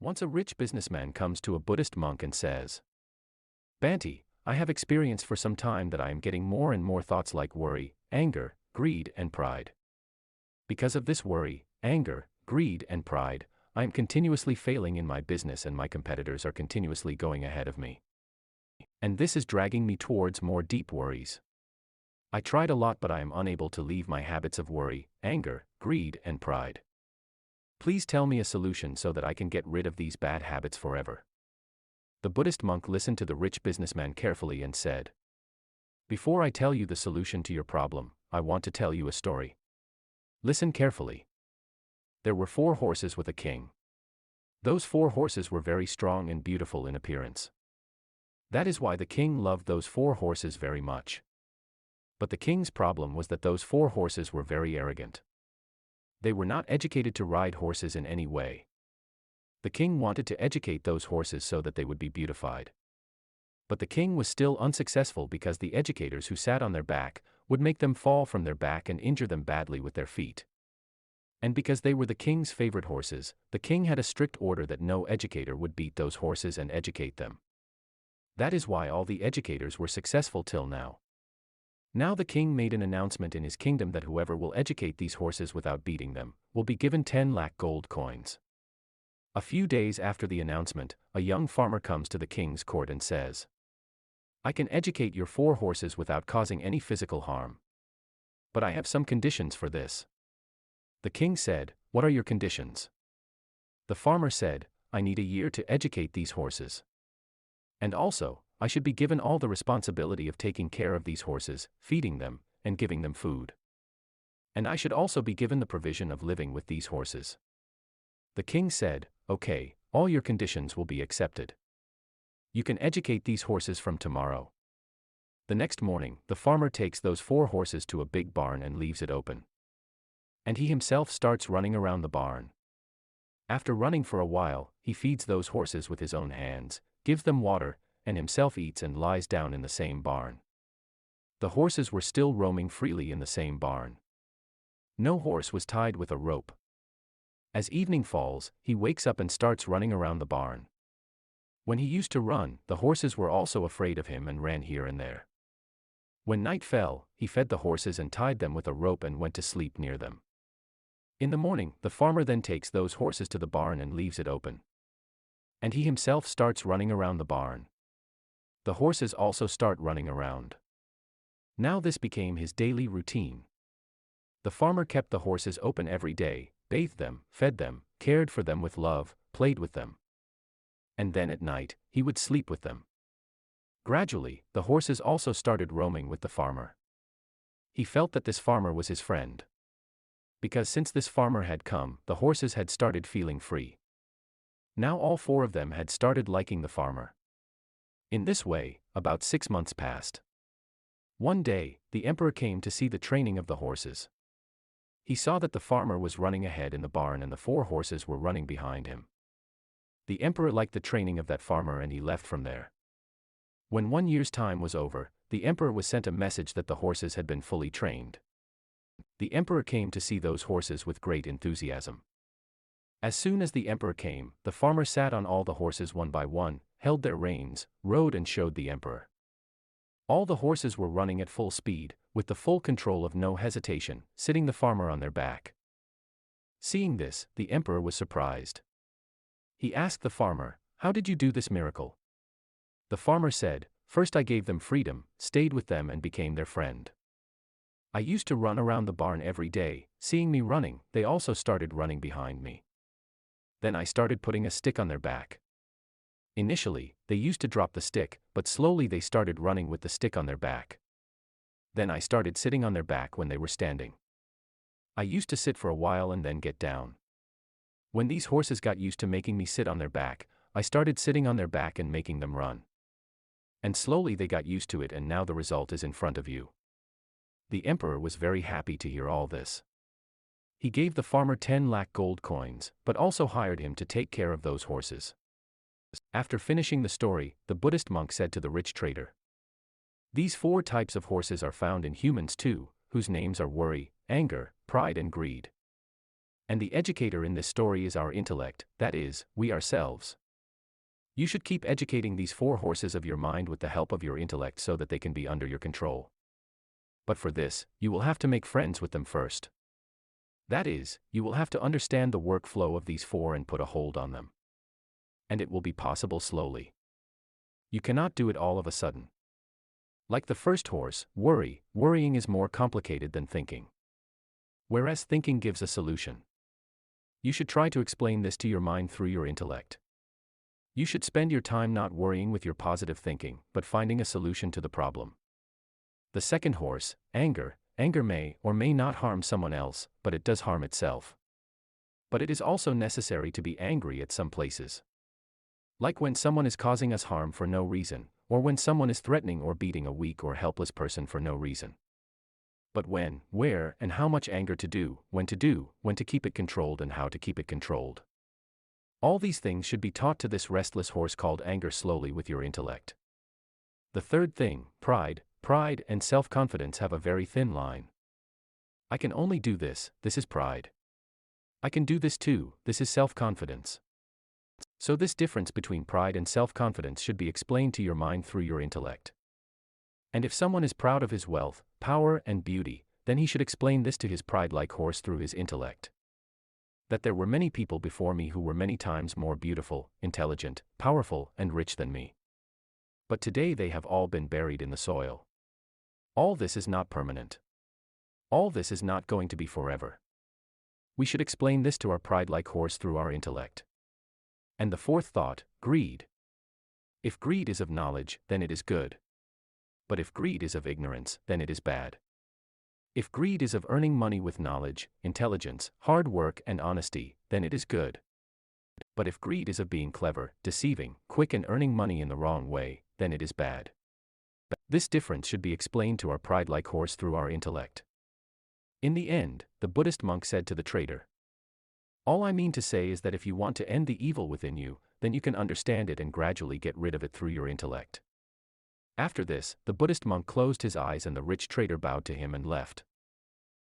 Once a rich businessman comes to a Buddhist monk and says, "Bhante, I have experienced for some time that I am getting more and more thoughts like worry, anger, greed, and pride. Because of this worry, anger, greed, and pride, I am continuously failing in my business and my competitors are continuously going ahead of me. And this is dragging me towards more deep worries. I tried a lot but I am unable to leave my habits of worry, anger, greed, and pride. Please tell me a solution so that I can get rid of these bad habits forever." The Buddhist monk listened to the rich businessman carefully and said, "Before I tell you the solution to your problem, I want to tell you a story. Listen carefully. There were 4 horses with a king. Those 4 horses were very strong and beautiful in appearance. That is why the king loved those 4 horses very much. But the king's problem was that those 4 horses were very arrogant. They were not educated to ride horses in any way. The king wanted to educate those horses so that they would be beautified. But the king was still unsuccessful because the educators who sat on their back would make them fall from their back and injure them badly with their feet. And because they were the king's favorite horses, the king had a strict order that no educator would beat those horses and educate them. That is why all the educators were successful till now. Now the king made an announcement in his kingdom that whoever will educate these horses without beating them will be given 10 lakh gold coins. A few days after the announcement, a young farmer comes to the king's court and says, "I can educate your 4 horses without causing any physical harm. But I have some conditions for this." The king said, "What are your conditions?" The farmer said, "I need a year to educate these horses. And also, I should be given all the responsibility of taking care of these horses, feeding them, and giving them food. And I should also be given the provision of living with these horses." The king said, "Okay, all your conditions will be accepted. You can educate these horses from tomorrow." The next morning, the farmer takes those 4 horses to a big barn and leaves it open. And he himself starts running around the barn. After running for a while, he feeds those horses with his own hands, gives them water, and himself eats and lies down in the same barn. The horses were still roaming freely in the same barn. No horse was tied with a rope. As evening falls, he wakes up and starts running around the barn. When he used to run, the horses were also afraid of him and ran here and there. When night fell, he fed the horses and tied them with a rope and went to sleep near them. In the morning, the farmer then takes those horses to the barn and leaves it open. And he himself starts running around the barn. The horses also start running around. Now this became his daily routine. The farmer kept the horses open every day, bathed them, fed them, cared for them with love, played with them. And then at night, he would sleep with them. Gradually, the horses also started roaming with the farmer. He felt that this farmer was his friend. Because since this farmer had come, the horses had started feeling free. Now all 4 of them had started liking the farmer. In this way, about 6 months passed. One day, the emperor came to see the training of the horses. He saw that the farmer was running ahead in the barn and the 4 horses were running behind him. The emperor liked the training of that farmer and he left from there. When 1 year's time was over, the emperor was sent a message that the horses had been fully trained. The emperor came to see those horses with great enthusiasm. As soon as the emperor came, the farmer sat on all the horses one by one, held their reins, rode and showed the emperor. All the horses were running at full speed, with the full control of no hesitation, sitting the farmer on their back. Seeing this, the emperor was surprised. He asked the farmer, "How did you do this miracle?" The farmer said, "First I gave them freedom, stayed with them and became their friend. I used to run around the barn every day, seeing me running, they also started running behind me. Then I started putting a stick on their back. Initially, they used to drop the stick, but slowly they started running with the stick on their back. Then I started sitting on their back when they were standing. I used to sit for a while and then get down. When these horses got used to making me sit on their back, I started sitting on their back and making them run. And slowly they got used to it and now the result is in front of you." The emperor was very happy to hear all this. He gave the farmer 10 lakh gold coins, but also hired him to take care of those horses. After finishing the story, the Buddhist monk said to the rich trader, "These 4 types of horses are found in humans too, whose names are worry, anger, pride and greed. And the educator in this story is our intellect, that is, we ourselves. You should keep educating these 4 horses of your mind with the help of your intellect so that they can be under your control. But for this, you will have to make friends with them first. That is, you will have to understand the workflow of these 4 and put a hold on them. And it will be possible slowly. You cannot do it all of a sudden. Like the first horse, worrying is more complicated than thinking. Whereas thinking gives a solution. You should try to explain this to your mind through your intellect. You should spend your time not worrying with your positive thinking, but finding a solution to the problem. The second horse, anger may or may not harm someone else, but it does harm itself. But it is also necessary to be angry at some places. Like when someone is causing us harm for no reason, or when someone is threatening or beating a weak or helpless person for no reason. But when, where, and how much anger to do, when to keep it controlled and how to keep it controlled. All these things should be taught to this restless horse called anger slowly with your intellect. The third thing, pride and self-confidence have a very thin line. I can only do this is pride. I can do this too, this is self-confidence. So this difference between pride and self-confidence should be explained to your mind through your intellect. And if someone is proud of his wealth, power, and beauty, then he should explain this to his pride-like horse through his intellect. That there were many people before me who were many times more beautiful, intelligent, powerful, and rich than me. But today they have all been buried in the soil. All this is not permanent. All this is not going to be forever. We should explain this to our pride-like horse through our intellect. And the fourth thought, greed. If greed is of knowledge, then it is good. But if greed is of ignorance, then it is bad. If greed is of earning money with knowledge, intelligence, hard work, and honesty, then it is good. But if greed is of being clever, deceiving, quick, and earning money in the wrong way, then it is bad. This difference should be explained to our pride-like horse through our intellect. In the end, the Buddhist monk said to the trader, "All I mean to say is that if you want to end the evil within you, then you can understand it and gradually get rid of it through your intellect." After this, the Buddhist monk closed his eyes and the rich trader bowed to him and left.